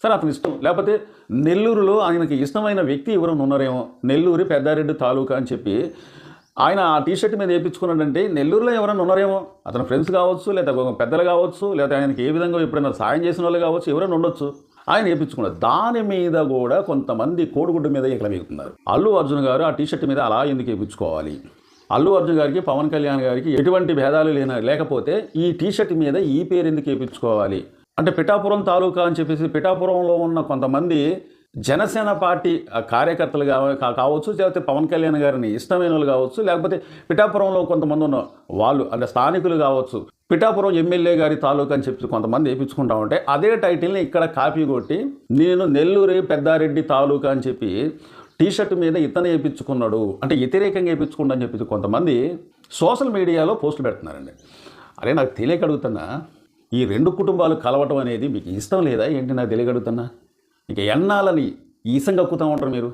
సరే అతని ఇష్టం. లేకపోతే నెల్లూరులో ఆయనకి ఇష్టమైన వ్యక్తి ఎవరైనా ఉన్నారేమో, నెల్లూరు పెద్దారెడ్డి తాలూకా అని చెప్పి ఆయన ఆ టీషర్ట్ మీద వేయించుకున్నాడంటే నెల్లూరులో ఎవరైనా ఉన్నారేమో, అతని ఫ్రెండ్స్ కావచ్చు, లేదా పెద్దలు కావచ్చు, లేదా ఆయనకి ఏ విధంగా ఎప్పుడైనా సాయం చేసిన వాళ్ళు కావచ్చు, ఎవరైనా ఉండొచ్చు. ఆయన వేయించుకున్నారు. దాని మీద కూడా కొంతమంది కోడిగుడ్డు మీద ఇక్కడ వేగుతున్నారు. అల్లు అర్జున్ గారు ఆ టీషర్ట్ మీద అలా ఎందుకు వేయించుకోవాలి? అల్లు అర్జున్ గారికి పవన్ కళ్యాణ్ గారికి ఎటువంటి భేదాలు లేకపోతే ఈ టీషర్ట్ మీద ఈ పేరు ఎందుకు వేయించుకోవాలి? అంటే పిఠాపురం తాలూకా అని చెప్పేసి పిఠాపురంలో ఉన్న కొంతమంది జనసేన పార్టీ కార్యకర్తలు కావచ్చు, లేకపోతే పవన్ కళ్యాణ్ గారిని ఇష్టమైన వాళ్ళు కావచ్చు, లేకపోతే పిఠాపురంలో కొంతమంది ఉన్న వాళ్ళు అంటే స్థానికులు కావచ్చు, పిఠాపురం ఎమ్మెల్యే గారి తాలూకా అని చెప్పి కొంతమంది వేయించుకుంటా ఉంటే అదే టైటిల్ని ఇక్కడ కాపీ కొట్టి నేను నెల్లూరు పెద్దారెడ్డి తాలూకా అని చెప్పి టీషర్ట్ మీద ఇతను వేయించుకున్నాడు అంటే వ్యతిరేకంగా వేయించుకున్నాడు అని చెప్పి కొంతమంది సోషల్ మీడియాలో పోస్టులు పెడుతున్నారండి. అరే నాకు తెలియక అడుగుతున్నా, ఈ రెండు కుటుంబాలు కలవటం అనేది మీకు ఇష్టం లేదా ఏంటి? నాకు తెలియక అడుగుతున్నా. ఇక ఎన్నాలని ఈసం కక్కుతూ ఉంటారు మీరు.